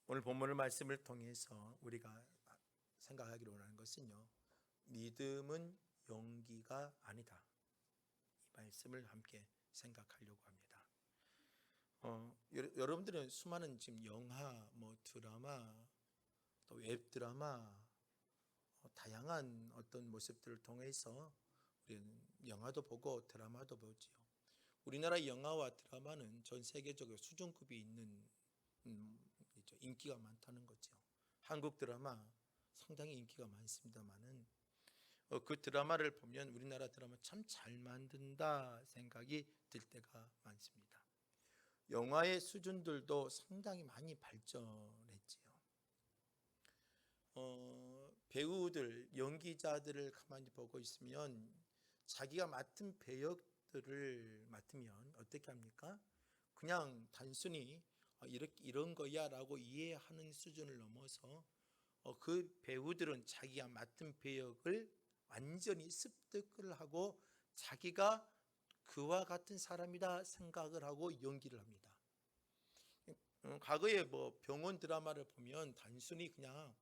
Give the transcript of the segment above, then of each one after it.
오늘 본문의 말씀을 통해서 우리가 생각하기로 원하는 것은요, 믿음은 용기가 아니다. 이 말씀을 함께 생각하려고 합니다. 여러분들은 수많은 지금 영화, 드라마, 또 웹드라마, 다양한 어떤 모습들을 통해서 우리는 영화도 보고 드라마도 보지요. 우리나라 영화와 드라마는 전 세계적으로 수준급이 있는 인기가 많다는 거죠. 한국 드라마 상당히 인기가 많습니다만은 그 드라마를 보면 우리나라 드라마 참 잘 만든다 생각이 들 때가 많습니다. 영화의 수준들도 상당히 많이 발전했지요. 배우들, 연기자들을 가만히 보고 있으면 자기가 맡은 배역들을 맡으면 어떻게 합니까? 그냥 단순히 이렇게 이런 거야 라고 이해하는 수준을 넘어서 그 배우들은 자기가 맡은 배역을 완전히 습득을 하고 자기가 그와 같은 사람이다 생각을 하고 연기를 합니다. 과거에 병원 드라마를 보면 단순히 그냥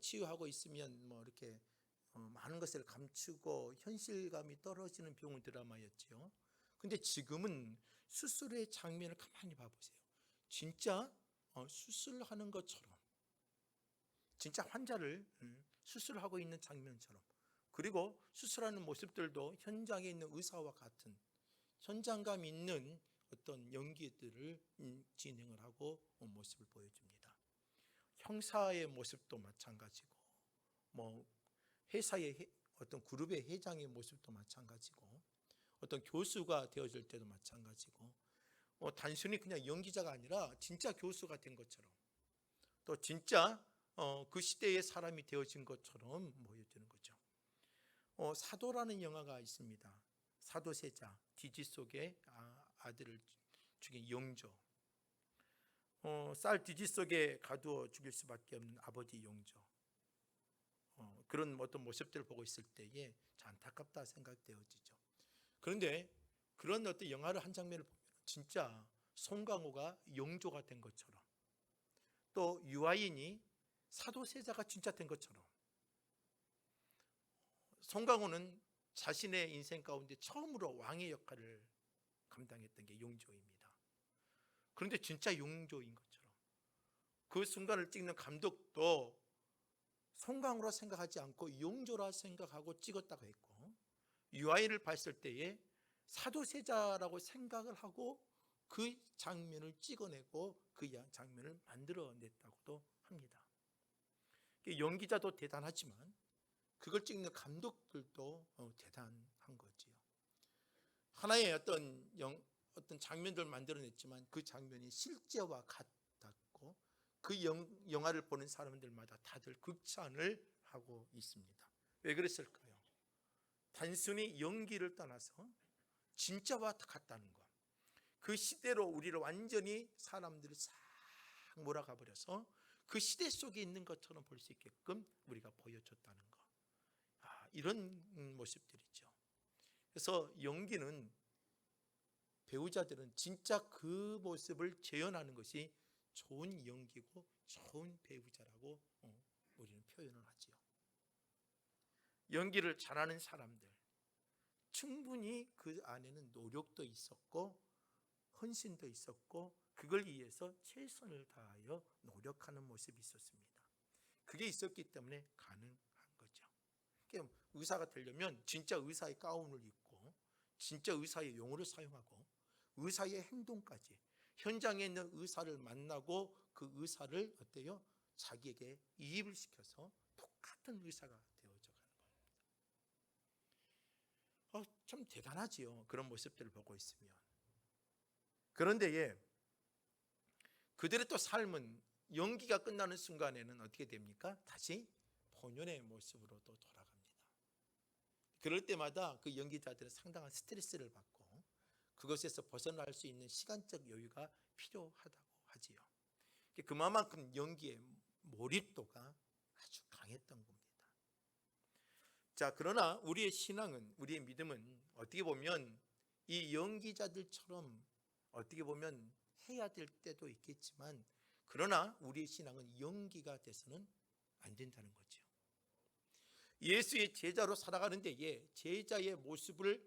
치유하고 있으면 이렇게 많은 것을 감추고 현실감이 떨어지는 병원 드라마였지요. 근데 지금은 수술의 장면을 가만히 봐보세요. 진짜 수술하는 것처럼, 진짜 환자를 수술하고 있는 장면처럼, 그리고 수술하는 모습들도 현장에 있는 의사와 같은 현장감 있는 어떤 연기들을 진행을 하고 모습을 보여줍니다. 형사의 모습도 마찬가지고, 회사의 어떤 그룹의 회장의 모습도 마찬가지고, 어떤 교수가 되어질 때도 마찬가지고, 단순히 그냥 연기자가 아니라 진짜 교수가 된 것처럼, 또 진짜 그 시대의 사람이 되어진 것처럼 보여지는 거죠. 사도라는 영화가 있습니다. 사도세자, 뒤지 속에 아들을 죽인 영조, 쌀 뒤지 속에 가두어 죽일 수밖에 없는 아버지 영조, 그런 어떤 모습들을 보고 있을 때에 참 안타깝다 생각되어지죠. 그런데 그런 어떤 영화를 한 장면을 보면 진짜 송강호가 영조가 된 것처럼, 또 유아인이 사도세자가 진짜 된 것처럼, 송강호는 자신의 인생 가운데 처음으로 왕의 역할을 감당했던 게 용조입니다. 그런데 진짜 용조인 것처럼, 그 순간을 찍는 감독도 송강호라 생각하지 않고 용조라 생각하고 찍었다고 했고, 유아인을 봤을 때에 사도세자라고 생각을 하고 그 장면을 찍어내고 그 장면을 만들어냈다고도 합니다. 연기자도 대단하지만 그걸 찍는 감독들도 대단한 거지요. 하나의 어떤 장면들을 만들어냈지만 그 장면이 실제와 같았고, 그 영화를 보는 사람들마다 다들 극찬을 하고 있습니다. 왜 그랬을까요? 단순히 연기를 떠나서 진짜와 같다는 것, 그 시대로 우리를 완전히 사람들이 싹 몰아가 버려서 그 시대 속에 있는 것처럼 볼 수 있게끔 우리가 보여줬다는 것, 이런 모습들이죠. 그래서 연기는, 배우자들은 진짜 그 모습을 재현하는 것이 좋은 연기고 좋은 배우자라고 우리는 표현을 하지요. 연기를 잘하는 사람들, 충분히 그 안에는 노력도 있었고 헌신도 있었고 그걸 위해서 최선을 다하여 노력하는 모습이 있었습니다. 그게 있었기 때문에 가능한 거죠. 의사가 되려면 진짜 의사의 가운을 입고 진짜 의사의 용어를 사용하고 의사의 행동까지, 현장에 있는 의사를 만나고 그 의사를 어때요? 자기에게 이입을 시켜서 똑같은 의사가 되어져 가는 겁니다. 참 대단하지요. 그런 모습들을 보고 있으면. 그런데 그들의 또 삶은 연기가 끝나는 순간에는 어떻게 됩니까? 다시 본연의 모습으로 또 돌아갑니다. 그럴 때마다 그 연기자들은 상당한 스트레스를 받고 그것에서 벗어날 수 있는 시간적 여유가 필요하다고 하지요. 그만큼 연기의 몰입도가 아주 강했던 겁니다. 자, 그러나 우리의 신앙은, 우리의 믿음은 어떻게 보면 이 연기자들처럼 어떻게 보면 해야 될 때도 있겠지만 그러나 우리의 신앙은 연기가 돼서는 안 된다는 거죠. 예수의 제자로 살아가는 데에 제자의 모습을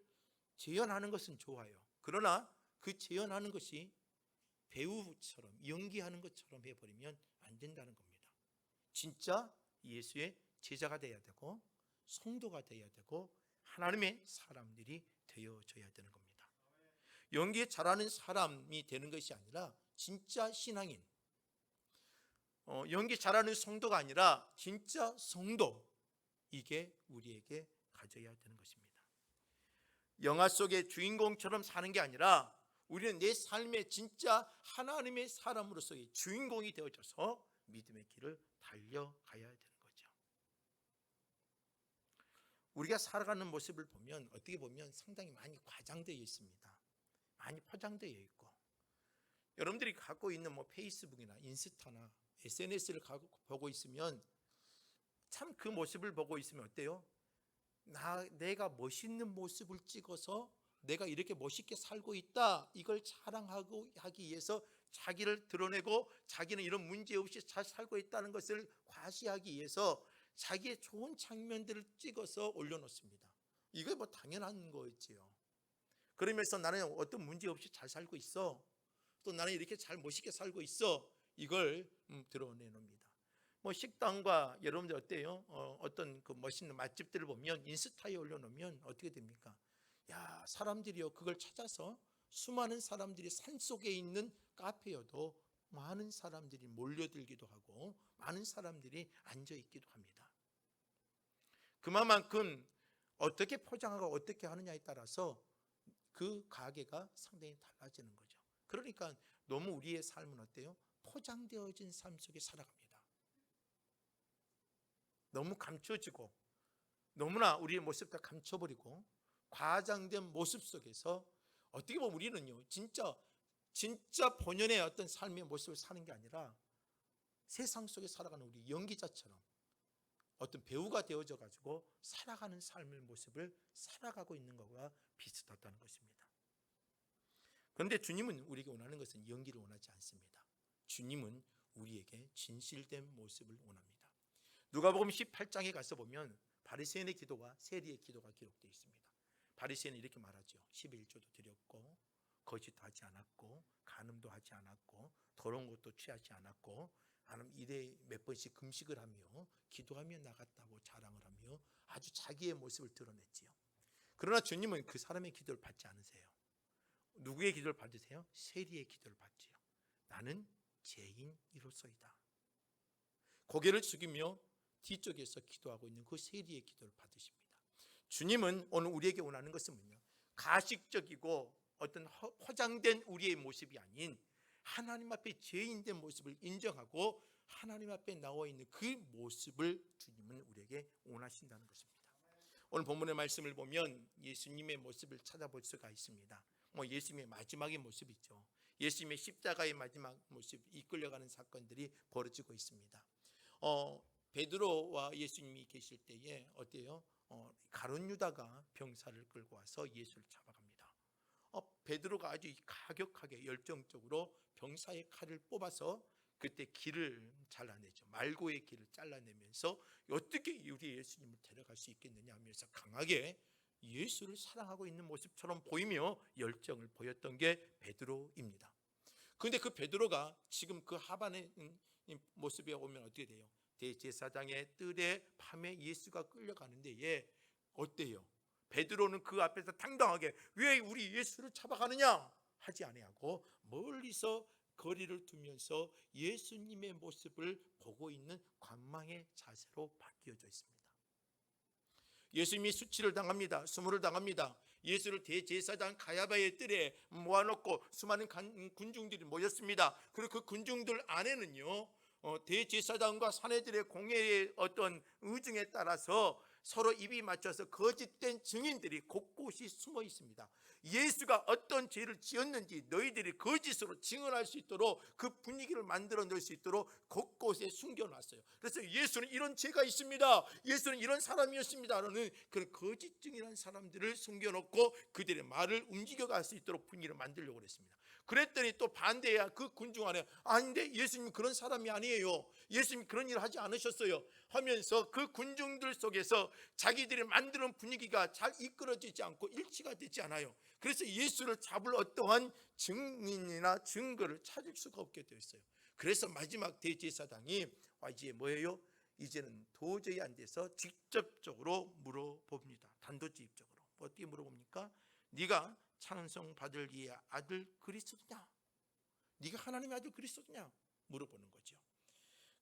재현하는 것은 좋아요. 그러나 그 재현하는 것이 배우처럼 연기하는 것처럼 해버리면 안 된다는 겁니다. 진짜 예수의 제자가 되어야 되고 성도가 되어야 되고 하나님의 사람들이 되어져야 되는 겁니다. 연기 잘하는 사람이 되는 것이 아니라 진짜 신앙인, 연기 잘하는 성도가 아니라 진짜 성도, 이게 우리에게 가져야 되는 것입니다. 영화 속의 주인공처럼 사는 게 아니라 우리는 내 삶의 진짜 하나님의 사람으로서의 주인공이 되어져서 믿음의 길을 달려가야 되는 거죠. 우리가 살아가는 모습을 보면 어떻게 보면 상당히 많이 과장되어 있습니다. 많이 포장되어 있고, 여러분들이 갖고 있는 페이스북이나 인스타나 SNS를 보고 있으면 참 그 모습을 보고 있으면 어때요? 내가 멋있는 모습을 찍어서 내가 이렇게 멋있게 살고 있다, 이걸 자랑하기 위해서 자기를 드러내고 자기는 이런 문제 없이 잘 살고 있다는 것을 과시하기 위해서 자기의 좋은 장면들을 찍어서 올려놓습니다. 이거 당연한 거였지요. 그러면서 나는 어떤 문제 없이 잘 살고 있어, 또 나는 이렇게 잘 멋있게 살고 있어, 이걸 드러내놓습니다. 식당과 여러분들 어때요? 어떤 그 멋있는 맛집들을 보면 인스타에 올려놓으면 어떻게 됩니까? 야, 사람들이요 그걸 찾아서 수많은 사람들이 산속에 있는 카페여도 많은 사람들이 몰려들기도 하고 많은 사람들이 앉아있기도 합니다. 그만큼 어떻게 포장하고 어떻게 하느냐에 따라서 그 가게가 상당히 달라지는 거죠. 그러니까 너무 우리의 삶은 어때요? 포장되어진 삶 속에 살아갑니다. 너무 감춰지고 너무나 우리의 모습을 감춰버리고 과장된 모습 속에서 어떻게 보면 우리는요 진짜 본연의 어떤 삶의 모습을 사는 게 아니라 세상 속에 살아가는 우리 연기자처럼 어떤 배우가 되어져 가지고 살아가는 삶의 모습을 살아가고 있는 것과 비슷하다는 것입니다. 그런데 주님은 우리에게 원하는 것은 연기를 원하지 않습니다. 주님은 우리에게 진실된 모습을 원합니다. 누가복음 18장에 가서 보면 바리새인의 기도와 세리의 기도가 기록되어 있습니다. 바리새인은 이렇게 말하죠. 11조도 드렸고 거짓도 하지 않았고 간음도 하지 않았고 더러운 것도 취하지 않았고 하나님 일에 몇 번씩 금식을 하며 기도하며 나갔다고 자랑을 하며 아주 자기의 모습을 드러냈지요. 그러나 주님은 그 사람의 기도를 받지 않으세요. 누구의 기도를 받으세요? 세리의 기도를 받지요. 나는 죄인이로소이다. 고개를 숙이며 뒤쪽에서 기도하고 있는 그 세리의 기도를 받으십니다. 주님은 오늘 우리에게 원하는 것은 뭐냐? 가식적이고 어떤 포장된 우리의 모습이 아닌 하나님 앞에 죄인된 모습을 인정하고 하나님 앞에 나와 있는 그 모습을 주님은 우리에게 원하신다는 것입니다. 오늘 본문의 말씀을 보면 예수님의 모습을 찾아볼 수가 있습니다. 예수님의 마지막의 모습이죠. 예수님의 십자가의 마지막 모습, 이끌려가는 사건들이 벌어지고 있습니다. 베드로와 예수님이 계실 때에 어때요? 가룟 유다가 병사를 끌고 와서 예수를 잡아갑니다. 베드로가 아주 가격하게 열정적으로 병사의 칼을 뽑아서 그때 길을 잘라내죠. 말고의 길을 잘라내면서 어떻게 우리 예수님을 데려갈 수 있겠느냐 하면서 강하게 예수를 사랑하고 있는 모습처럼 보이며 열정을 보였던 게 베드로입니다. 그런데 그 베드로가 지금 그 하반의 모습에 오면 어떻게 돼요? 대제사장의 뜰에 밤에 예수가 끌려가는데 얘 어때요? 베드로는 그 앞에서 당당하게 왜 우리 예수를 잡아가느냐 하지 아니하고 멀리서 거리를 두면서 예수님의 모습을 보고 있는 관망의 자세로 바뀌어져 있습니다. 예수님이 수치를 당합니다. 수모를 당합니다. 예수를 대제사장 가야바의 뜰에 모아놓고 수많은 군중들이 모였습니다. 그리고 그 군중들 안에는요 대제사장과 사내들의 공회의 어떤 의중에 따라서 서로 입이 맞춰서 거짓된 증인들이 곳곳이 숨어 있습니다. 예수가 어떤 죄를 지었는지 너희들이 거짓으로 증언할 수 있도록 그 분위기를 만들어 놓을 수 있도록 곳곳에 숨겨놨어요. 그래서 예수는 이런 죄가 있습니다, 예수는 이런 사람이었습니다 라는 그런 거짓 증인한 사람들을 숨겨놓고 그들의 말을 움직여갈 수 있도록 분위기를 만들려고 했습니다. 그랬더니 또 반대야. 그 군중 안에 아닌데 예수님 그런 사람이 아니에요. 예수님 그런 일을 하지 않으셨어요 하면서 그 군중들 속에서 자기들이 만드는 분위기가 잘 이끌어지지 않고 일치가 되지 않아요. 그래서 예수를 잡을 어떠한 증인이나 증거를 찾을 수가 없게 되었어요. 그래서 마지막 대제사장이 이제 뭐예요? 이제는 도저히 안 돼서 직접적으로 물어봅니다. 단도직입적으로. 어떻게 물어봅니까? 네가 찬송받을 이의 아들 그리스도냐? 네가 하나님의 아들 그리스도냐? 물어보는 거죠.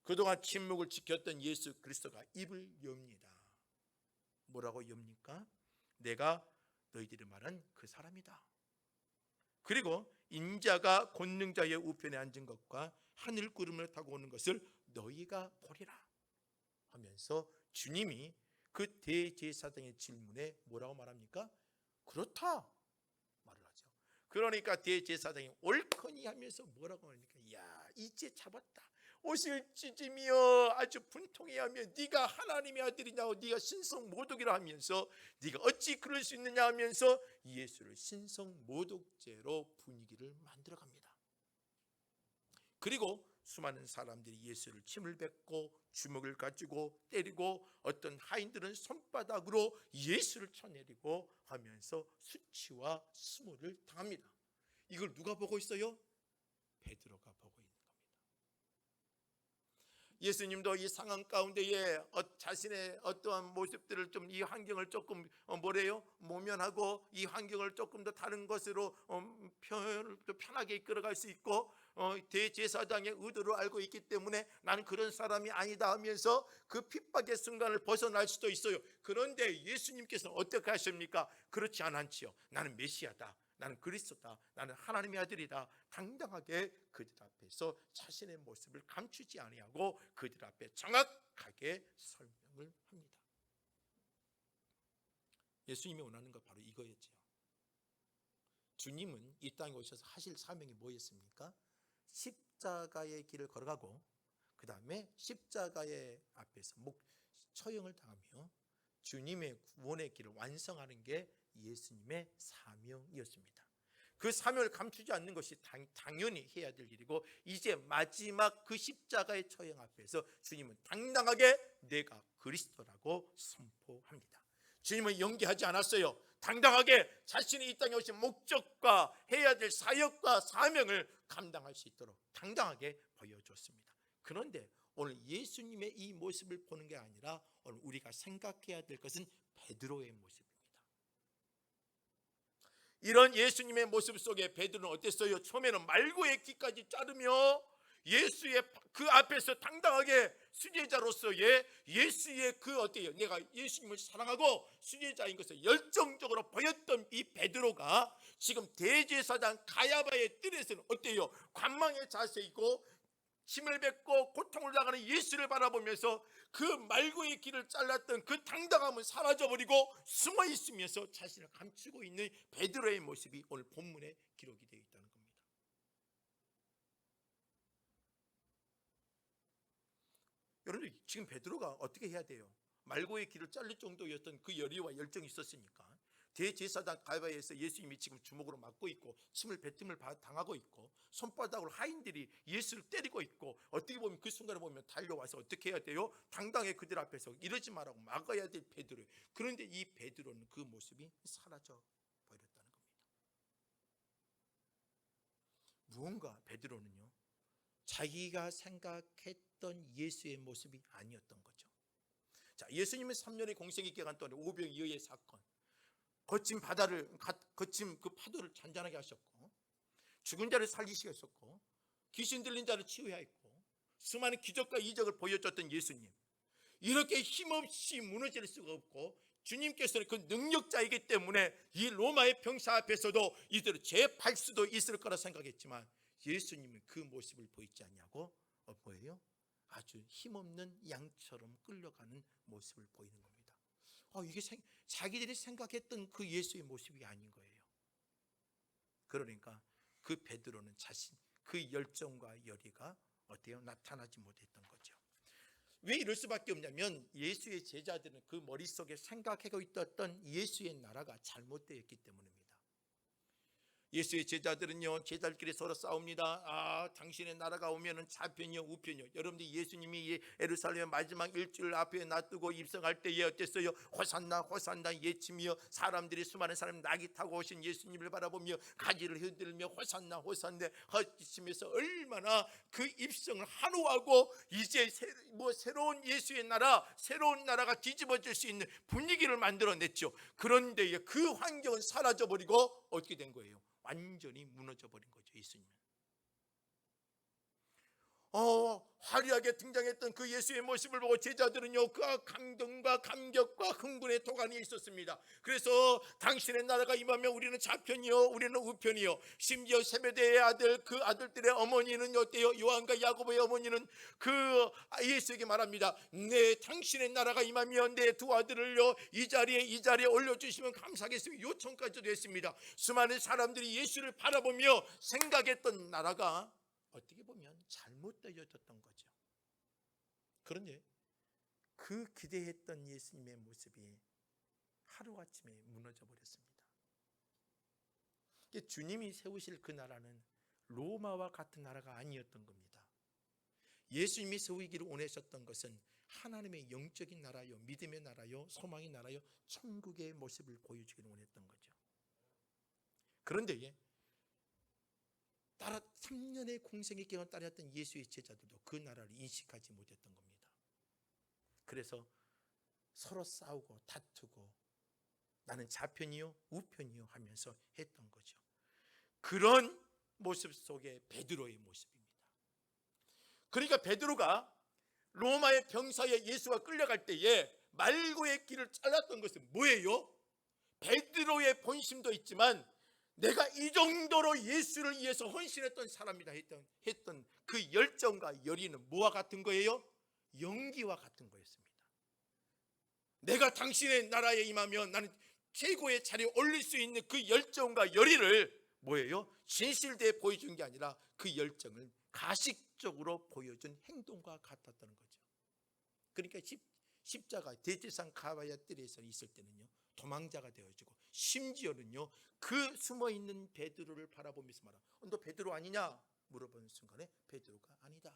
그동안 침묵을 지켰던 예수 그리스도가 입을 엽니다. 뭐라고 엽니까? 내가 너희들이 말한 그 사람이다. 그리고 인자가 권능자의 우편에 앉은 것과 하늘 구름을 타고 오는 것을 너희가 보리라 하면서 주님이 그 대제사장의 질문에 뭐라고 말합니까? 그렇다 말을 하죠. 그러니까 대제사장이 옳거니 하면서 뭐라고 하니까 야 이제 잡았다. 옷을 찢으며 아주 분통해하며 네가 하나님의 아들이냐고 네가 신성모독이라 하면서 네가 어찌 그럴 수 있느냐 하면서 예수를 신성모독죄로 분위기를 만들어갑니다. 그리고 수많은 사람들이 예수를 침을 뱉고 주먹을 가지고 때리고 어떤 하인들은 손바닥으로 예수를 쳐내리고 하면서 수치와 수모를 당합니다. 이걸 누가 보고 있어요? 베드로가 보고 있는 겁니다. 예수님도 이 상황 가운데에 자신의 어떠한 모습들을 좀 이 환경을 조금 모면하고 이 환경을 조금 더 다른 것으로 표현을 더 편하게 이끌어갈 수 있고 대제사장의 의도를 알고 있기 때문에 나는 그런 사람이 아니다 하면서 그 핍박의 순간을 벗어날 수도 있어요. 그런데 예수님께서는 어떻게 하십니까? 그렇지 않지요. 나는 메시아다. 나는 그리스도다. 나는 하나님의 아들이다. 당당하게 그들 앞에서 자신의 모습을 감추지 아니하고 그들 앞에 정확하게 설명을 합니다. 예수님이 원하는 것 바로 이거였죠. 주님은 이 땅에 오셔서 하실 사명이 뭐였습니까? 십자가의 길을 걸어가고 그 다음에 십자가의 앞에서 처형을 당하며 주님의 구원의 길을 완성하는 게 예수님의 사명이었습니다. 그 사명을 감추지 않는 것이 당연히 해야 될 일이고 이제 마지막 그 십자가의 처형 앞에서 주님은 당당하게 내가 그리스도라고 선포합니다. 주님은 연기하지 않았어요. 당당하게 자신이 이 땅에 오신 목적과 해야 될 사역과 사명을 감당할 수 있도록 당당하게 보여줬습니다. 그런데 오늘 예수님의 이 모습을 보는 게 아니라 오늘 우리가 생각해야 될 것은 베드로의 모습입니다. 이런 예수님의 모습 속에 베드로는 어땠어요? 처음에는 말고의 귀까지 자르며 예수의 그 앞에서 당당하게 수제자로서의 예수의 내가 예수님을 사랑하고 수제자인 것을 열정적으로 보였던 이 베드로가 지금 대제사장 가야바의 뜰에서는 어때요? 관망의 자세이고 침을 뱉고 고통을 당하는 예수를 바라보면서 그 말고의 길을 잘랐던 그 당당함은 사라져버리고 숨어 있으면서 자신을 감추고 있는 베드로의 모습이 오늘 본문에 기록이 되어 있다는 겁니다. 여러분 지금 베드로가 어떻게 해야 돼요? 말고의 길을 자를 정도였던 그 열의와 열정이 있었으니까 대제사장 가야바에서 예수님이 지금 주먹으로 맞고 있고 침을 뱉음을 당하고 있고 손바닥으로 하인들이 예수를 때리고 있고 어떻게 보면 그 순간을 보면 달려와서 어떻게 해야 돼요? 당당히 그들 앞에서 이러지 말라고 막아야 될 베드로. 그런데 이 베드로는 그 모습이 사라져 버렸다는 겁니다. 무언가 베드로는요 자기가 생각했던 예수의 모습이 아니었던 거죠. 자, 예수님의 3년의 공생의 기간 동안 오병이어의 사건, 거친 그 파도를 잔잔하게 하셨고 죽은 자를 살리시겠었고 귀신 들린 자를 치유하였고 수많은 기적과 이적을 보여줬던 예수님, 이렇게 힘없이 무너질 수가 없고 주님께서는 그 능력자이기 때문에 이 로마의 병사 앞에서도 이대로 제팔 수도 있을 거라 생각했지만 예수님은 그 모습을 보이지 않냐고 뭐예요? 아주 힘없는 양처럼 끌려가는 모습을 보이는 겁니다. 이게 자기들이 생각했던 그 예수의 모습이 아닌 거예요. 그러니까 그 베드로는 그 열정과 열의가 어때요? 나타나지 못했던 거죠. 왜 이럴 수밖에 없냐면 예수의 제자들은 그 머릿속에 생각하고 있었던 예수의 나라가 잘못되었기 때문입니다. 예수의 제자들은요, 제자들끼리 서로 싸웁니다. 당신의 나라가 오면은 좌편이요 우편이요. 여러분들 예수님이 예루살렘 마지막 일주일 앞에 놔두고 입성할 때에 어땠어요? 호산나 호산나 예치며 사람들이 수많은 사람이 낙이 타고 오신 예수님을 바라보며 가지를 흔들며 호산나 호산나 허치면서 얼마나 그 입성을 한우하고 이제 새로운 예수의 나라, 새로운 나라가 뒤집어질 수 있는 분위기를 만들어냈죠. 그런데 그 환경은 사라져버리고 어떻게 된 거예요? 완전히 무너져 버린 거죠. 예수님은 화려하게 등장했던 그 예수의 모습을 보고 제자들은요, 그 감동과 감격과 흥분의 도가니에 있었습니다. 그래서 당신의 나라가 임하면 우리는 좌편이요 우리는 우편이요. 심지어 세베대의 아들, 그 아들들의 어머니는 어때요? 요한과 야고보의 어머니는 그 예수에게 말합니다. 네, 당신의 나라가 임하면 내 두 아들을요 이 자리에 올려주시면 감사하겠습니다. 요청까지도 했습니다. 수많은 사람들이 예수를 바라보며 생각했던 나라가 어떻게 보면 잘못되어졌던 거죠. 그런데 그 기대했던 예수님의 모습이 하루아침에 무너져 버렸습니다. 주님이 세우실 그 나라는 로마와 같은 나라가 아니었던 겁니다. 예수님이 세우기를 원하셨던 것은 하나님의 영적인 나라요, 믿음의 나라요, 소망의 나라요, 천국의 모습을 보여주기를 원했던 거죠. 그런데 따라 3년의 공생의 기간을 따랐던 예수의 제자들도 그 나라를 인식하지 못했던 겁니다. 그래서 서로 싸우고 다투고 나는 좌편이요 우편이요 하면서 했던 거죠. 그런 모습 속에 베드로의 모습입니다. 그러니까 베드로가 로마의 병사에 예수가 끌려갈 때에 말고의 길을 잘랐던 것은 뭐예요? 베드로의 본심도 있지만 내가 이 정도로 예수를 위해서 헌신했던 사람이다 했던 그 열정과 열의는 뭐와 같은 거예요? 연기와 같은 거였습니다. 내가 당신의 나라에 임하면 나는 최고의 자리에 올릴 수 있는 그 열정과 열의를 뭐예요? 진실되게 보여준 게 아니라 그 열정을 가식적으로 보여준 행동과 같았다는 거죠. 그러니까 십자가 대제상 가바야 뜰에서 있을 때는요, 도망자가 되어지고 심지어는요 그 숨어있는 베드로를 바라보면서 말하고 너 베드로 아니냐 물어보는 순간에 베드로가 아니다.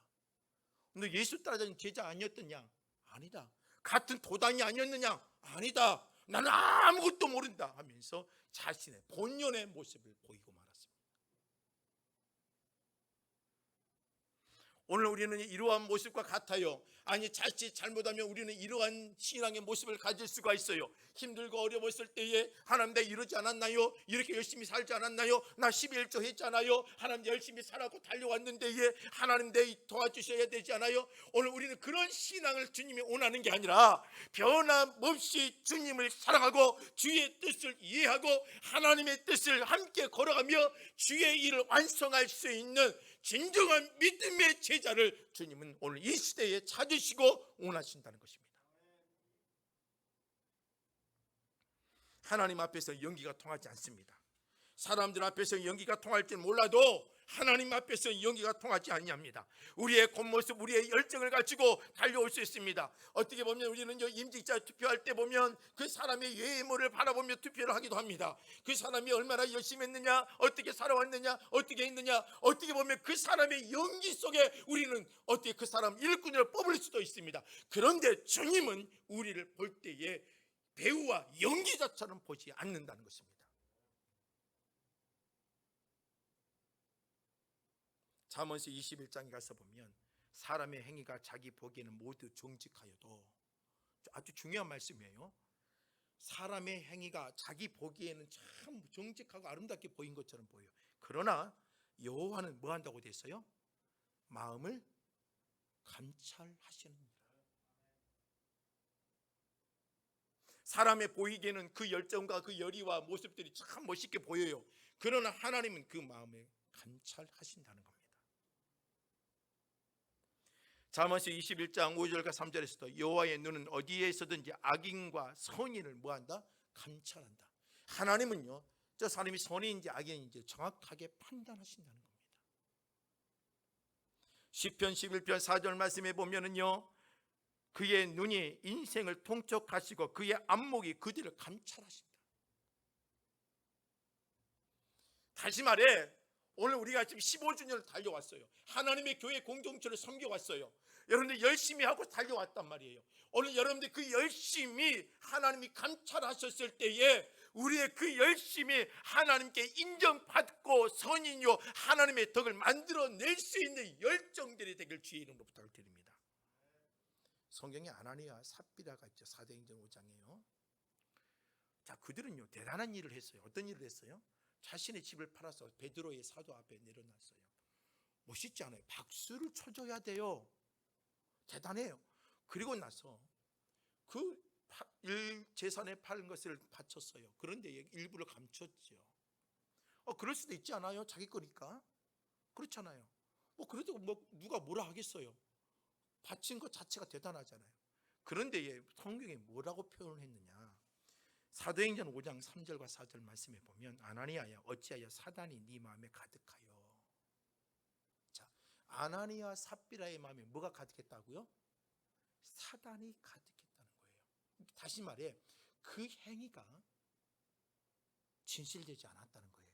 너 예수 따라다니는 제자 아니었느냐? 아니다. 같은 도당이 아니었느냐? 아니다. 나는 아무것도 모른다 하면서 자신의 본연의 모습을 보이고 말았습니다. 오늘 우리는 이러한 모습과 같아요. 아니 자칫 잘못하면 우리는 이러한 신앙의 모습을 가질 수가 있어요. 힘들고 어려웠을 때에 하나님 내가 이러지 않았나요? 이렇게 열심히 살지 않았나요? 나 11조 했잖아요. 하나님 열심히 살았고 달려왔는데 하나님 내 도와주셔야 되지 않아요? 오늘 우리는 그런 신앙을 주님이 원하는 게 아니라 변함없이 주님을 사랑하고 주의 뜻을 이해하고 하나님의 뜻을 함께 걸어가며 주의 일을 완성할 수 있는 진정한 믿음의 제자를 주님은 오늘 이 시대에 찾으시고 원하신다는 것입니다. 하나님 앞에서 연기가 통하지 않습니다. 사람들 앞에서 연기가 통할지 몰라도 하나님 앞에서 연기가 통하지 아니합니다. 우리의 겉모습, 우리의 열정을 가지고 달려올 수 있습니다. 어떻게 보면 우리는 임직자 투표할 때 보면 그 사람의 외모를 바라보며 투표를 하기도 합니다. 그 사람이 얼마나 열심히 했느냐, 어떻게 살아왔느냐, 어떻게 했느냐, 어떻게 보면 그 사람의 연기 속에 우리는 어떻게 그 사람 일꾼을 뽑을 수도 있습니다. 그런데 주님은 우리를 볼 때에 배우와 연기자처럼 보지 않는다는 것입니다. 잠언서 21장에 가서 보면 사람의 행위가 자기 보기에는 모두 정직하여도, 아주 중요한 말씀이에요. 사람의 행위가 자기 보기에는 참 정직하고 아름답게 보인 것처럼 보여요. 그러나 여호와는 뭐 한다고 돼 있어요? 마음을 감찰하시느니라. 사람의 보이기에는 그 열정과 그 열의와 모습들이 참 멋있게 보여요. 그러나 하나님은 그 마음을 감찰하신다는 겁니다. 잠언서 21장 5절과 3절에서도 여호와의 눈은 어디에서든지 악인과 선인을 뭐한다? 감찰한다. 하나님은요, 저 사람이 선인인지 악인인지 정확하게 판단하신다는 겁니다. 시편 11편 4절 말씀에 보면은요, 그의 눈이 인생을 통촉하시고 그의 안목이 그들을 감찰하신다. 다시 말해 오늘 우리가 지금 15주년을 달려왔어요. 하나님의 교회 공동체를 섬겨왔어요. 여러분들 열심히 하고 달려왔단 말이에요. 오늘 여러분들 그 열심히 하나님이 감찰하셨을 때에 우리의 그 열심히 하나님께 인정받고 선인요 하나님의 덕을 만들어낼 수 있는 열정들이 되길 주의 이름으로 부탁을 드립니다. 성경에 아나니아 삽비라가 있죠. 사도행전 5장에요. 자, 그들은요 대단한 일을 했어요. 어떤 일을 했어요? 자신의 집을 팔아서 베드로의 사도 앞에 내려놨어요. 멋있지 않아요? 박수를 쳐줘야 돼요. 대단해요. 그리고 나서 그 재산에 파는 것을 바쳤어요. 그런데 일부를 감췄죠. 그럴 수도 있지 않아요? 자기 거니까. 그렇잖아요. 그래도 누가 뭐라 하겠어요? 바친 것 자체가 대단하잖아요. 그런데 성경에 뭐라고 표현을 했느냐? 사도행전 5장 3절과 4절 말씀에 보면 아나니아야 어찌하여 사단이 네 마음에 가득하여. 자, 아나니아 삽비라의 마음에 뭐가 가득했다고요? 사단이 가득했다는 거예요. 다시 말해 그 행위가 진실되지 않았다는 거예요.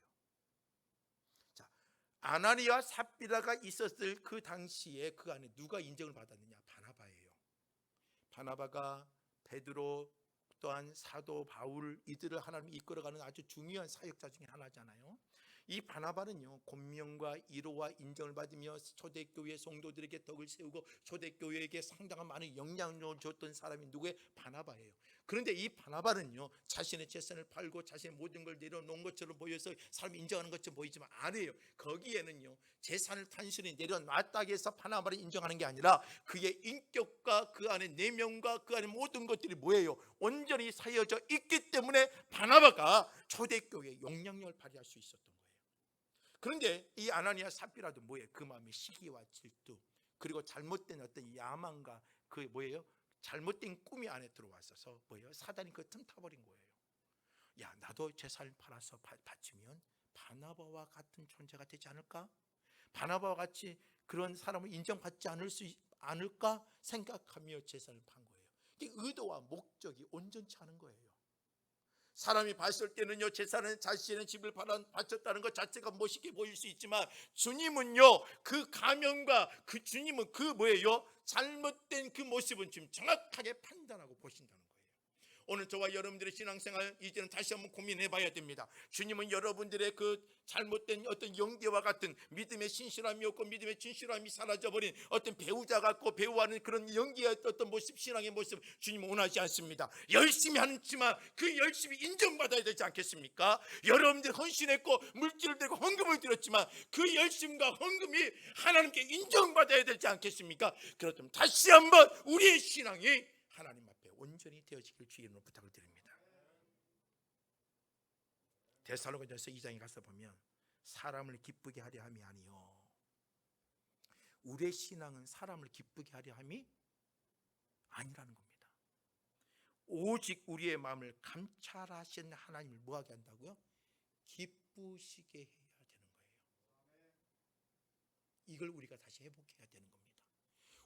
자, 아나니아 삽비라가 있었을 그 당시에 그 안에 누가 인정을 받았느냐? 바나바예요. 바나바가 베드로 또한 사도 바울 이들을 하나님이 이끌어가는 아주 중요한 사역자 중에 하나잖아요. 이 바나바는요 권명과 위로와 인정을 받으며 초대교회 성도들에게 덕을 세우고 초대교회에게 상당한 많은 영향력을 줬던 사람이 누구예요? 바나바예요. 그런데 이 바나바는요 자신의 재산을 팔고 자신의 모든 걸 내려놓은 것처럼 보여서 사람이 인정하는 것처럼 보이지만 아니에요. 거기에는요 재산을 단순히 내려놨다고 해서 바나바를 인정하는 게 아니라 그의 인격과 그 안에 내면과 그 안에 모든 것들이 뭐예요? 온전히 사여져 있기 때문에 바나바가 초대교회에 영향력을 발휘할 수 있었던 거예요. 그런데 이 아나니아 삽비라도 뭐예요? 그 마음에 시기와 질투 그리고 잘못된 어떤 야망과 그 뭐예요? 잘못된 꿈이 안에 들어왔어서 뭐예요? 사단이 그 틈타버린 거예요. 야, 나도 재산을 팔아서 바치면 바나바와 같은 존재가 되지 않을까? 바나바와 같이 그런 사람을 인정받지 않을까 생각하며 재산을 판 거예요. 이게 의도와 목적이 온전치 않은 거예요. 사람이 봤을 때는요 재산은 자신의 집을 바쳤다는 것 자체가 멋있게 보일 수 있지만 주님은요 그 가면과 그 주님은 그 뭐예요? 잘못된 그 모습은 지금 정확하게 판단하고 보신다는 거예요. 오늘 저와 여러분들의 신앙생활 이제는 다시 한번 고민해 봐야 됩니다. 주님은 여러분들의 그 잘못된 어떤 영계와 같은 믿음의 신실함이 없고 믿음의 진실함이 사라져버린 어떤 배우자 같고 배우하는 그런 영계의 어떤 모습, 신앙의 모습 주님은 원하지 않습니다. 열심히 하지만 그 열심히 인정받아야 되지 않겠습니까? 여러분들이 헌신했고 물질을 들고 헌금을 드렸지만 그 열심과 헌금이 하나님께 인정받아야 되지 않겠습니까? 그렇다면 다시 한번 우리의 신앙이 하나님 앞에 온전히 되어지길 주의 이름으로 부탁을 드립니다. 데살로니가서 2장에 가서 보면 사람을 기쁘게 하려 함이 아니요 우리의 신앙은 사람을 기쁘게 하려 함이 아니라는 겁니다. 오직 우리의 마음을 감찰하시는 하나님을 뭐하게 한다고요? 기쁘시게 해야 되는 거예요. 이걸 우리가 다시 회복해야 되는 겁니다.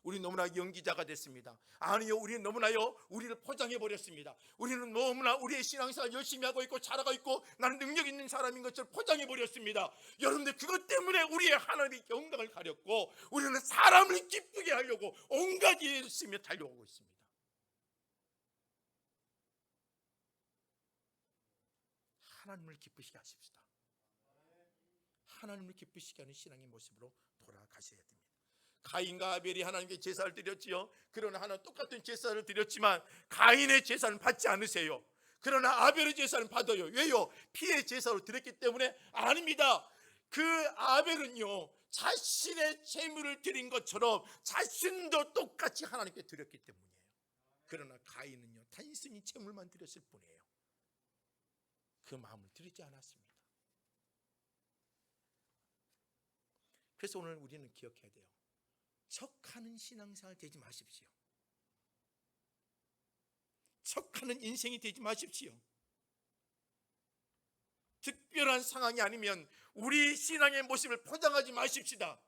우리 너무나 연기자가 됐습니다. 아니요, 우리는 너무나요 우리를 포장해 버렸습니다. 우리는 너무나 우리의 신앙생활 열심히 하고 있고 잘하고 있고 나는 능력 있는 사람인 것처럼 포장해 버렸습니다. 여러분들 그것 때문에 우리의 하나님의 영광을 가렸고 우리는 사람을 기쁘게 하려고 온갖 일을 쓰며 달려오고 있습니다. 하나님을 기쁘시게 하십시다. 하나님을 기쁘시게 하는 신앙의 모습으로 돌아가셔야 됩니다. 가인과 아벨이 하나님께 제사를 드렸지요. 그러나 하나는 똑같은 제사를 드렸지만 가인의 제사는 받지 않으세요. 그러나 아벨의 제사는 받아요. 왜요? 피의 제사로 드렸기 때문에? 아닙니다. 그 아벨은요 자신의 제물을 드린 것처럼 자신도 똑같이 하나님께 드렸기 때문이에요. 그러나 가인은요 단순히 제물만 드렸을 뿐이에요. 그 마음을 드리지 않았습니다. 그래서 오늘 우리는 기억해야 돼요. 척하는 신앙생활 되지 마십시오. 척하는 인생이 되지 마십시오. 특별한 상황이 아니면 우리 신앙의 모습을 포장하지 마십시다.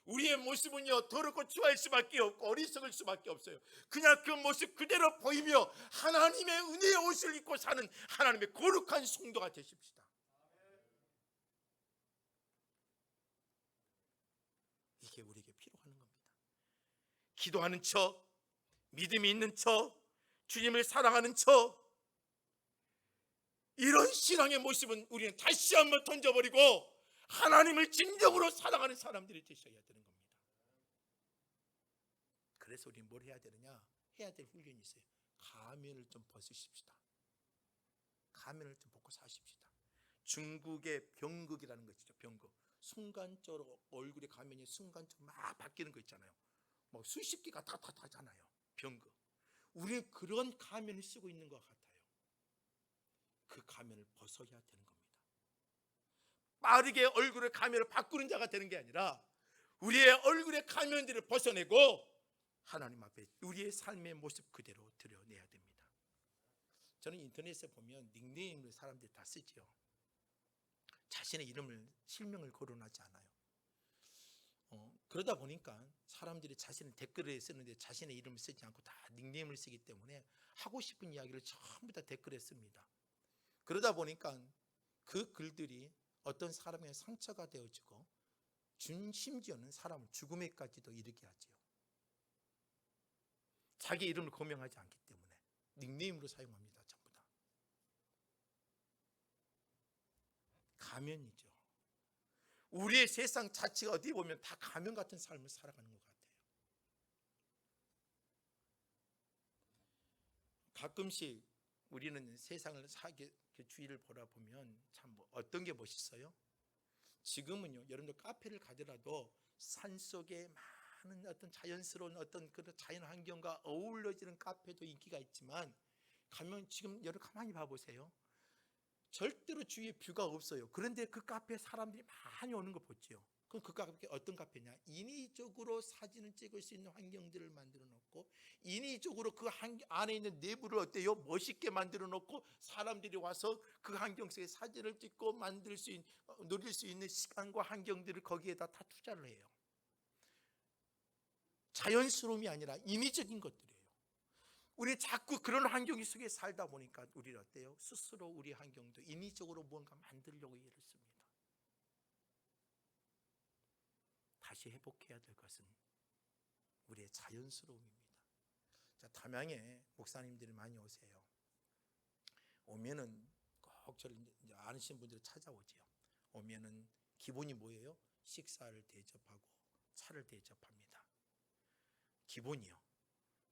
우리의 모습은요 더럽고 추할 수밖에 없고 어리석을 수밖에 없어요. 그냥 그 모습 그대로 보이며 하나님의 은혜의 옷을 입고 사는 하나님의 거룩한 성도가 되십시다. 기도하는 척, 믿음이 있는 척, 주님을 사랑하는 척, 이런 신앙의 모습은 우리는 다시 한번 던져버리고 하나님을 진정으로 사랑하는 사람들이 되셔야 되는 겁니다. 그래서 우리는 뭘 해야 되느냐? 해야 될 훈련이 있어요. 가면을 좀 벗으십시다. 가면을 좀 벗고 사십시다. 중국의 병극이라는 거 있죠. 병극. 순간적으로 얼굴의 가면이 순간적으로 막 바뀌는 거 있잖아요. 뭐 수십 개가 다 하잖아요. 병극. 우리는 그런 가면을 쓰고 있는 것 같아요. 그 가면을 벗어야 되는 겁니다. 빠르게 얼굴의 가면을 바꾸는 자가 되는 게 아니라 우리의 얼굴의 가면들을 벗어내고 하나님 앞에 우리의 삶의 모습 그대로 드러내야 됩니다. 저는 인터넷에 보면 닉네임을 사람들이 다 쓰지요. 자신의 이름을 실명을 거론하지 않아요. 그러다 보니까 사람들이 자신의 댓글에 쓰는데 자신의 이름을 쓰지 않고 다 닉네임을 쓰기 때문에 하고 싶은 이야기를 전부 다 댓글에 씁니다. 그러다 보니까 그 글들이 어떤 사람의 상처가 되어지고 심지어는 사람을 죽음에까지도 이르게 하지요. 자기 이름을 고명하지 않기 때문에 닉네임으로 사용합니다. 전부 다 가면이죠. 우리의 세상 자체가 어디 보면 다 가면 같은 삶을 살아가는 것 같아요. 가끔씩 우리는 세상을 주위를 보다 보면 참 어떤 게 멋있어요? 지금은요, 여러분들 카페를 가더라도 산속에 많은 어떤 자연스러운 어떤 그런 자연 환경과 어우러지는 카페도 인기가 있지만 가면 지금 여러분 가만히 봐보세요. 절대로 주위에 뷰가 없어요. 그런데 그 카페에 사람들이 많이 오는 거 보죠. 그럼 그 카페 어떤 카페냐? 인위적으로 사진을 찍을 수 있는 환경들을 만들어 놓고 인위적으로 그 안에 있는 내부를 어때요? 멋있게 만들어 놓고 사람들이 와서 그 환경 속에 사진을 찍고 누릴 수 있는 시간과 환경들을 거기에다 다 투자를 해요. 자연스러움이 아니라 인위적인 것들이에요. 우리 자꾸 그런 환경 속에 살다 보니까 우리는 어때요? 스스로 우리 환경도 인위적으로 무언가 만들려고 애를 씁니다. 다시 회복해야 될 것은 우리의 자연스러움입니다. 자, 담양에 목사님들이 많이 오세요. 오면은 꼭 저를 이제 아시는 분들이 찾아오지요. 오면은 기본이 뭐예요? 식사를 대접하고 차를 대접합니다. 기본이요.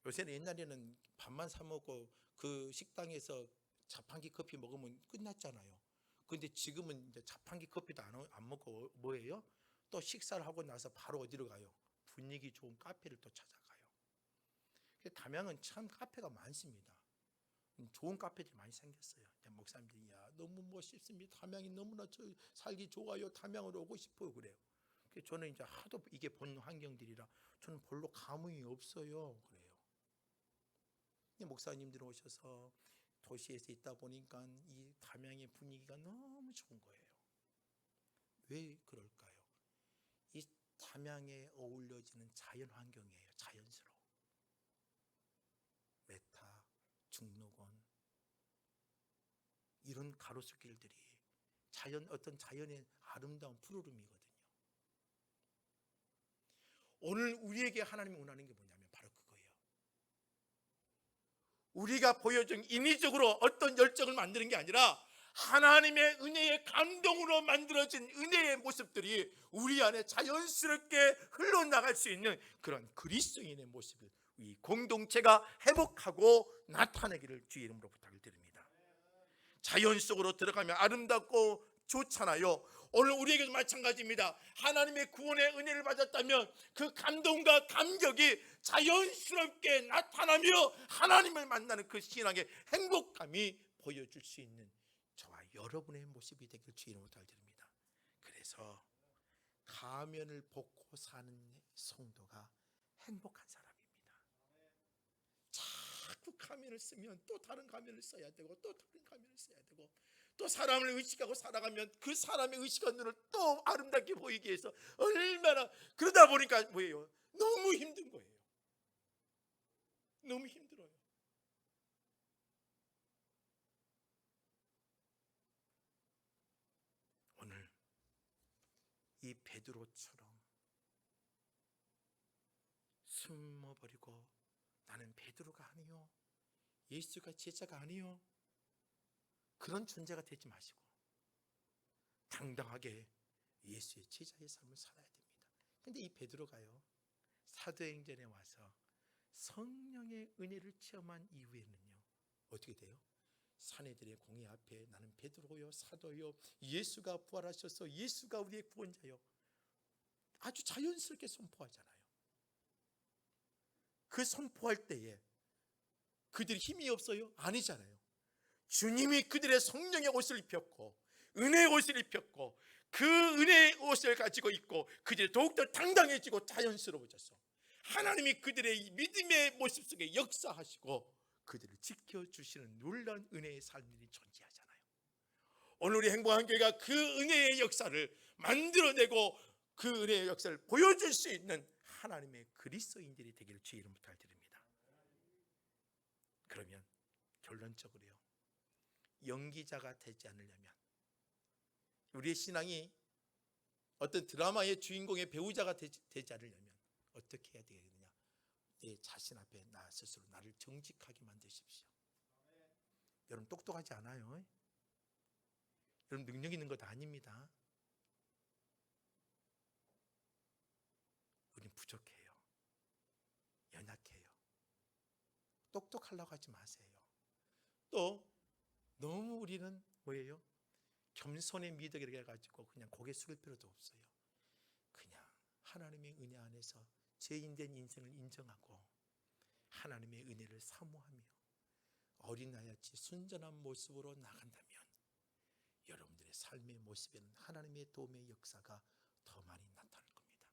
요새는 옛날에는 밥만 사 먹고 그 식당에서 자판기 커피 먹으면 끝났잖아요. 그런데 지금은 이제 자판기 커피도 안 먹고 뭐예요? 또 식사를 하고 나서 바로 어디로 가요? 분위기 좋은 카페를 또 찾아가요. 담양은 참 카페가 많습니다. 좋은 카페들이 많이 생겼어요. 목사님들이 야 너무 멋있습니다. 담양이 너무나 살기 좋아요. 담양으로 오고 싶어요. 그래요. 저는 이제 하도 이게 본 환경들이라 저는 별로 감흥이 없어요. 그래요. 목사님들 오셔서 도시에서 있다 보니까 이 담양의 분위기가 너무 좋은 거예요. 왜 그럴까요? 이 담양에 어울려지는 자연 환경이에요. 자연스러워. 메타, 중록원 이런 가로수길들이 어떤 자연의 아름다운 푸르름이거든요. 오늘 우리에게 하나님이 원하는 게 뭐냐면 바로 그거예요. 우리가 보여준 인위적으로 어떤 열정을 만드는 게 아니라 하나님의 은혜의 감동으로 만들어진 은혜의 모습들이 우리 안에 자연스럽게 흘러나갈 수 있는 그런 그리스도인의 모습을 이 공동체가 회복하고 나타내기를 주의 이름으로 부탁을 드립니다. 자연 속으로 들어가면 아름답고 좋잖아요. 오늘 우리에게도 마찬가지입니다. 하나님의 구원의 은혜를 받았다면 그 감동과 감격이 자연스럽게 나타나며 하나님을 만나는 그 신앙의 행복감이 보여줄 수 있는 저와 여러분의 모습이 되길 주의 이름으로 부탁드립니다. 그래서 가면을 벗고 사는 성도가 행복한 사람입니다. 자꾸 가면을 쓰면 또 다른 가면을 써야 되고 또 다른 가면을 써야 되고 또 사람을 의식하고 살아가면 그 사람의 의식한 눈을 또 아름답게 보이기 위해서 얼마나 그러다 보니까 뭐예요? 너무 힘든 거예요. 너무 힘들어요. 오늘 이 베드로처럼 숨어버리고 나는 베드로가 아니요, 예수가 제자가 아니요, 그런 존재가 되지 마시고 당당하게 예수의 제자의 삶을 살아야 됩니다. 근데 이 베드로가요, 사도행전에 와서 성령의 은혜를 체험한 이후에는요 어떻게 돼요? 사내들의 공회 앞에 나는 베드로요 사도요, 예수가 부활하셔서 예수가 우리의 구원자요, 아주 자연스럽게 선포하잖아요. 그 선포할 때에 그들이 힘이 없어요? 아니잖아요. 주님이 그들의 성령의 옷을 입혔고 은혜의 옷을 입혔고 그 은혜의 옷을 가지고 있고 그들이 더욱더 당당해지고 자연스러워져서 하나님이 그들의 믿음의 모습 속에 역사하시고 그들을 지켜주시는 놀라운 은혜의 삶이 존재하잖아요. 오늘 우리 행복한 교회가 그 은혜의 역사를 만들어내고 그 은혜의 역사를 보여줄 수 있는 하나님의 그리스도인들이 되기를 주의 이름으로 부탁드립니다. 그러면 결론적으로요, 연기자가 되지 않으려면, 우리의 신앙이 어떤 드라마의 주인공의 배우자가 되지 않으려면 어떻게 해야 되겠느냐? 내 자신 앞에 나 스스로 나를 정직하게 만드십시오. 여러분 똑똑하지 않아요. 여러분 능력 있는 것 아닙니다. 우린 부족해요. 연약해요. 똑똑하려고 하지 마세요. 또 너무 우리는 뭐예요? 겸손의 미덕이라 가지고 그냥 고개 숙일 필요도 없어요. 그냥 하나님의 은혜 안에서 죄인된 인생을 인정하고 하나님의 은혜를 사모하며 어린아이같이 순전한 모습으로 나간다면 여러분들의 삶의 모습에는 하나님의 도움의 역사가 더 많이 나타날 겁니다.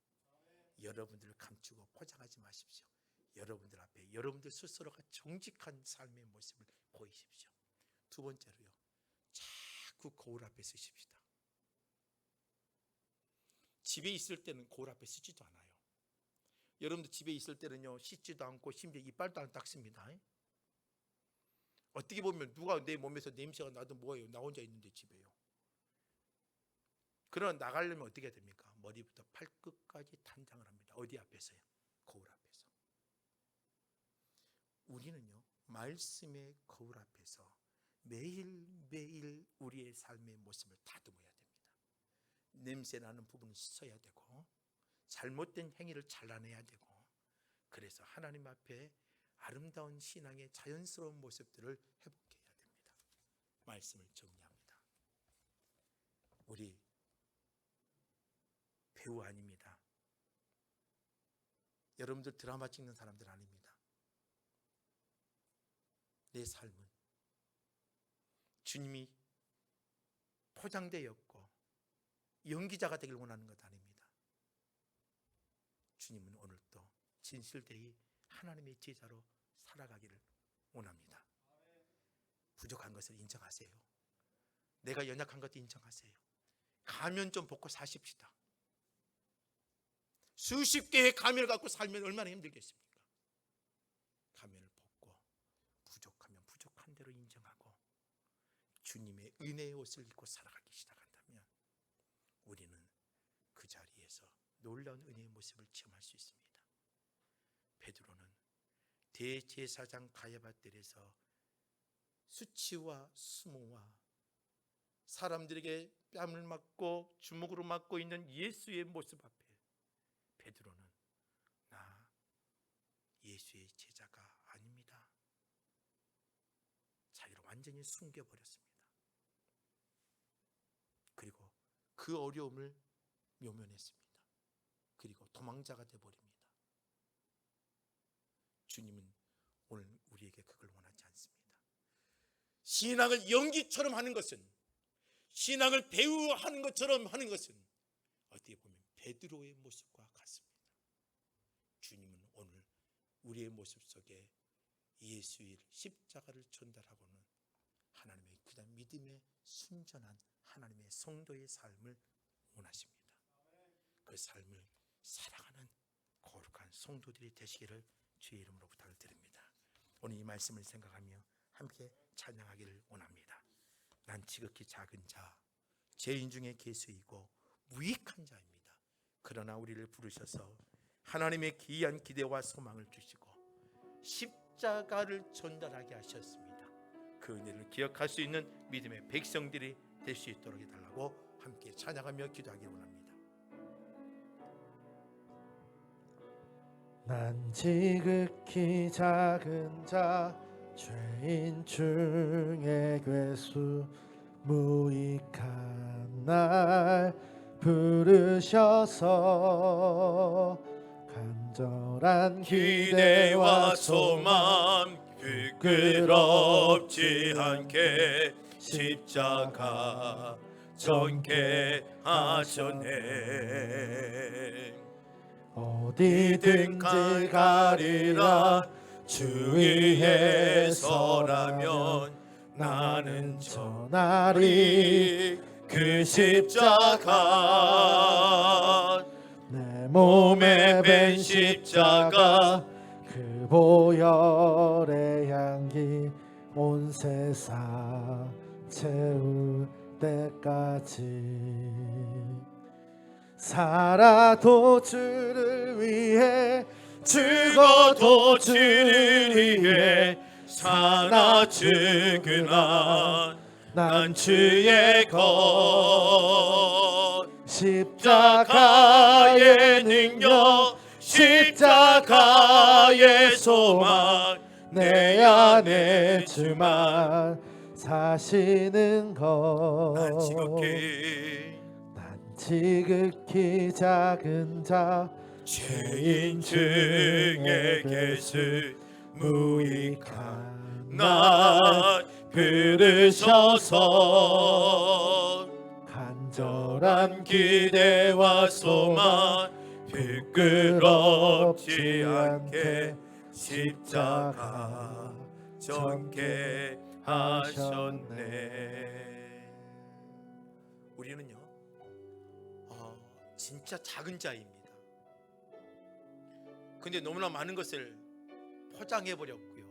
여러분들을 감추고 포장하지 마십시오. 여러분들 앞에 여러분들 스스로가 정직한 삶의 모습을 보이십시오. 두 번째로요, 자꾸 거울 앞에 서십시다. 집에 있을 때는 거울 앞에 서지도 않아요. 여러분들 집에 있을 때는요, 씻지도 않고 심지어 이빨도 안 닦습니다. 어떻게 보면 누가 내 몸에서 냄새가 나도 뭐예요? 나 혼자 있는데 집에요. 그러나 나가려면 어떻게 해야 됩니까? 머리부터 발끝까지 단장을 합니다. 어디 앞에서요? 거울 앞에서. 우리는요, 말씀의 거울 앞에서 매일매일 우리의 삶의 모습을 다듬어야 됩니다. 냄새나는 부분은 씻어야 되고 잘못된 행위를 잘라내야 되고, 그래서 하나님 앞에 아름다운 신앙의 자연스러운 모습들을 회복해야 됩니다. 말씀을 정리합니다. 우리 배우 아닙니다. 여러분들 드라마 찍는 사람들 아닙니다. 내 삶은 주님이 포장되었고 연기자가 되길 원하는 것 아닙니다. 주님은 오늘도 진실되이 하나님의 제자로 살아가기를 원합니다. 부족한 것을 인정하세요. 내가 연약한 것도 인정하세요. 가면 좀 벗고 사십시다. 수십 개의 가면을 갖고 살면 얼마나 힘들겠습니까? 가면을 벗고 부족하면 부족한 대로 인정하고 주님의 은혜의 옷을 입고 살아가기 시작한다면 우리는 그 자리에서 놀라운 은혜의 모습을 체험할 수 있습니다. 베드로는 대제사장 가야바 뜰에서 수치와 수모와 사람들에게 뺨을 맞고 주먹으로 맞고 있는 예수의 모습 앞에 베드로는 나 예수의 제자가 아닙니다. 자기를 완전히 숨겨버렸습니다. 그리고 그 어려움을 모면했습니다. 그리고 도망자가 되어버립니다. 주님은 오늘 우리에게 그걸 원하지 않습니다. 신앙을 연기처럼 하는 것은, 신앙을 배우하는 것처럼 하는 것은 어떻게 보면 베드로의 모습과 같습니다. 주님은 오늘 우리의 모습 속에 예수의 십자가를 전달하고는 하나님의 그냥 믿음의 순전한 하나님의 성도의 삶을 원하십니다. 그 삶을 살아가는 거룩한 성도들이 되시기를 주의 이름으로 부탁을 드립니다. 오늘 이 말씀을 생각하며 함께 찬양하기를 원합니다. 난 지극히 작은 자, 죄인 중에 괴수이고 무익한 자입니다. 그러나 우리를 부르셔서 하나님의 귀한 기대와 소망을 주시고 십자가를 전달하게 하셨습니다. 그 은혜를 기억할 수 있는 믿음의 백성들이 될 수 있도록 해달라고 함께 찬양하며 기도하기 원합니다. 난 지극히 작은 자 죄인 중에 괴수 무익한 날 부르셔서 간절한 기대와 소망 부끄럽지 않게 십자가 전개하셨네. 어디든지 가리라 주 위에 서라면 나는 전하리 그 십자가 내 몸에 밴 십자가 그 보혈의 향기 온 세상 채울 때까지 살아도 주를 위해 죽어도 주를 위해 사나 죽으나 난 주의 것 십자가의 능력 십자가의 소망 내 안에 주만 사시는 것 난 지극히 작은 자 죄인 중에 계수 무익한 날 부르셔서 간절한 기대와 소망 부끄럽지 않게 십자가 전개하셨네. 우리는요 진짜 작은 자입니다. 근데 너무나 많은 것을 포장해 버렸고요,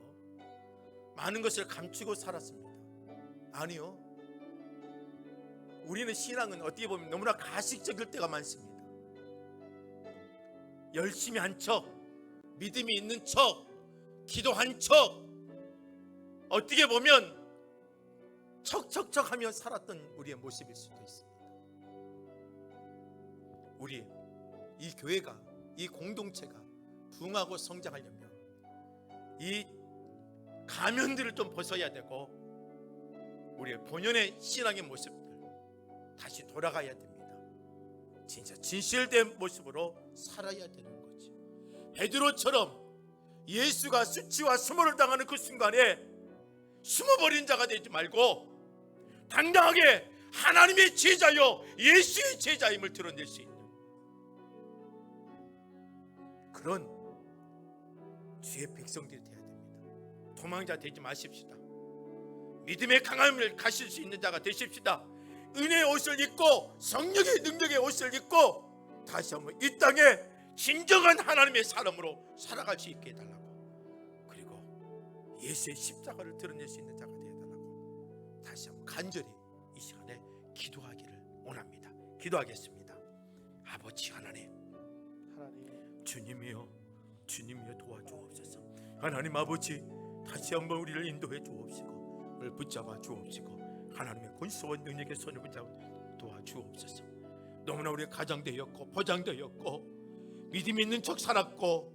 많은 것을 감추고 살았습니다. 아니요, 우리는 신앙은 어떻게 보면 너무나 가식적일 때가 많습니다. 열심히 한 척, 믿음이 있는 척, 기도한 척, 어떻게 보면 척척척하며 살았던 우리의 모습일 수도 있습니다. 우리 이 교회가, 이 공동체가 부흥하고 성장하려면 이 가면들을 좀 벗어야 되고 우리의 본연의 신앙의 모습들 다시 돌아가야 됩니다. 진짜 진실된 모습으로 살아야 되는 거죠. 베드로처럼 예수가 수치와 수모를 당하는 그 순간에 숨어버린 자가 되지 말고 당당하게 하나님의 제자여 예수의 제자임을 드러낼 수 있는 그런 주의 백성들이 되어야 됩니다. 도망자 되지 마십시다. 믿음의 강함을 가실 수 있는 자가 되십시다. 은혜의 옷을 입고 성령의 능력의 옷을 입고 다시 한번 이 땅에 진정한 하나님의 사람으로 살아갈 수 있게 해달라고, 그리고 예수의 십자가를 드러낼 수 있는 자가 되어달라고 다시 한번 간절히 이 시간에 기도하기를 원합니다. 기도하겠습니다. 아버지 하나님, 주님이여 도와주옵소서. 하나님 아버지, 다시 한번 우리를 인도해 주옵시고 우리를 붙잡아 주옵시고 하나님의 권수와 능력의 손을 붙잡아 도와주옵소서. 너무나 우리가 가장되었고 포장되었고 믿음 있는 척 살았고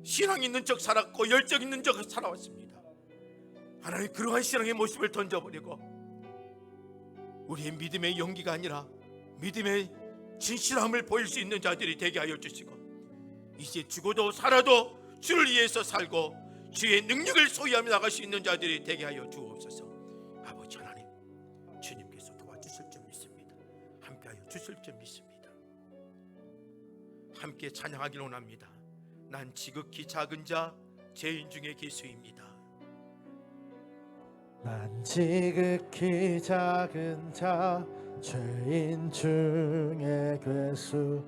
신앙 있는 척 살았고 열정 있는 척 살아왔습니다. 하나님, 그러한 신앙의 모습을 던져버리고 우리의 믿음의 연기가 아니라 믿음의 진실함을 보일 수 있는 자들이 되게 하여 주시고 이제 죽어도 살아도 주를 위해서 살고 주의 능력을 소유하며 나갈 수 있는 자들이 되게 하여 주옵소서. 아버지 하나님, 주님께서 도와주실 줄 믿습니다. 함께하여 주실 줄 믿습니다. 함께 찬양하길 원합니다. 난 지극히 작은 자 죄인 중에 계수입니다. 난 지극히 작은 자 죄인 중에 괴수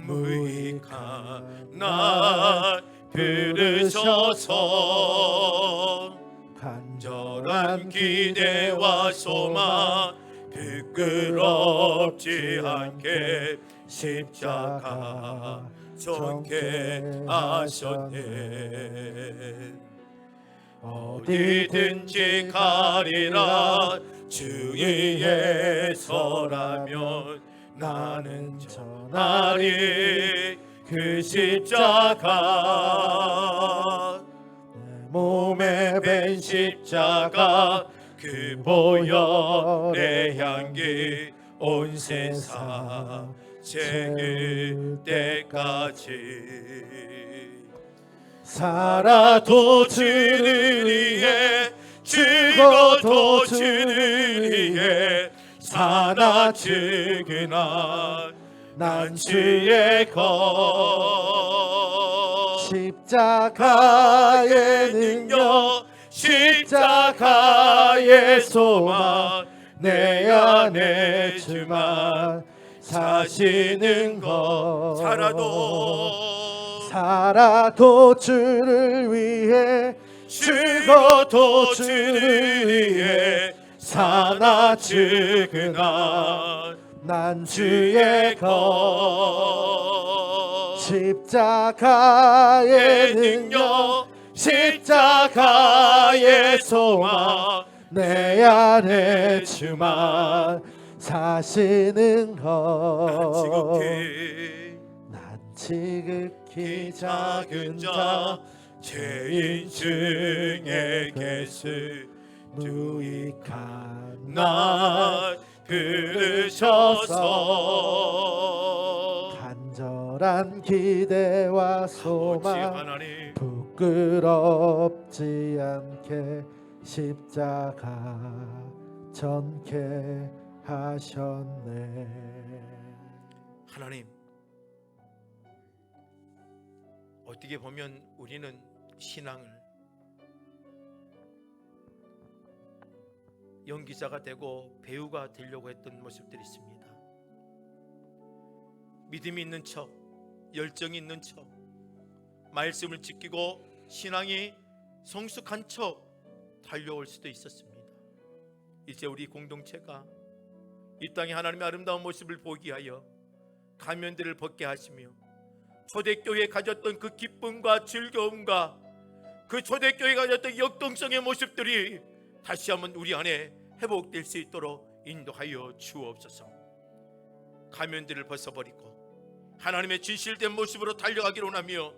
무익한 날 부르셔서 간절한 기대와 소망 부끄럽지 않게 십자가 정케 하셨네. 어디든지 가리라 주위에 서라면 나는 전하리 그 십자가. 내 몸에 밴 십자가 그 보혈의 향기 온 세상 새길 때까지 살아도 주를 위해 죽어도 주를 위해 사나 죽으나 난 주의 것. 십자가의 능력, 십자가의 소망, 내 안에 주만 사시는 것. 살아도 주를 위해 죽어도 주를 위해 사나 죽으나 난 주의 것. 십자가의 능력, 십자가의 소망, 내 안에 주만 사시는 것. 난 지극히 작은 자, 죄인 중에 계수 누이한 날 부르셔서 간절한 기대와 아버지 소망 하나님, 부끄럽지 않게 십자가 전케 하셨네. 하나님, 어떻게 보면 우리는 신앙을 연기자가 되고 배우가 되려고 했던 모습들이 있습니다. 믿음이 있는 척, 열정이 있는 척, 말씀을 지키고 신앙이 성숙한 척 달려올 수도 있었습니다. 이제 우리 공동체가 이 땅에 하나님의 아름다운 모습을 보기 위하여 가면들을 벗게 하시며 초대교회에 가졌던 그 기쁨과 즐거움과 그 초대교회가 가졌던 역동성의 모습들이 다시 한번 우리 안에 회복될 수 있도록 인도하여 주옵소서. 가면들을 벗어버리고 하나님의 진실된 모습으로 달려가기를 원하며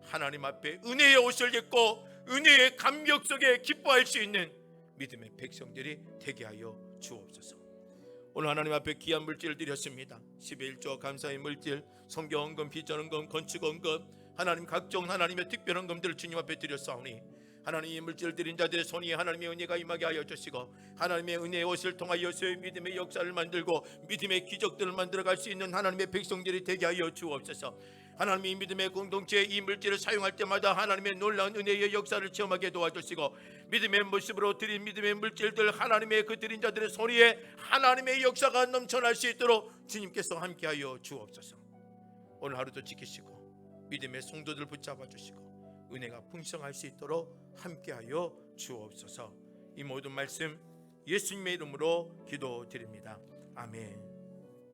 하나님 앞에 은혜의 옷을 입고 은혜의 감격 속에 기뻐할 수 있는 믿음의 백성들이 되게 하여 주옵소서. 오늘 하나님 앞에 귀한 물질을 드렸습니다. 11조 감사의 물질, 성경헌금, 비전헌금, 건축헌금, 하나님 각종 하나님의 특별한 헌금들을 주님 앞에 드렸사오니 하나님 이 물질을 드린 자들의 손이 하나님의 은혜가 임하게 하여 주시고 하나님의 은혜의 옷을 통하여서의 믿음의 역사를 만들고 믿음의 기적들을 만들어갈 수 있는 하나님의 백성들이 되게 하여 주옵소서. 하나님이 이 믿음의 공동체에 이 물질을 사용할 때마다 하나님의 놀라운 은혜의 역사를 체험하게 도와주시고 믿음의 모습으로 드린 믿음의 물질들 하나님의 그 드린 자들의 손위에 하나님의 역사가 넘쳐날 수 있도록 주님께서 함께하여 주옵소서. 오늘 하루도 지키시고 믿음의 성도들 붙잡아 주시고 은혜가 풍성할 수 있도록 함께하여 주옵소서. 이 모든 말씀 예수님의 이름으로 기도드립니다. 아멘.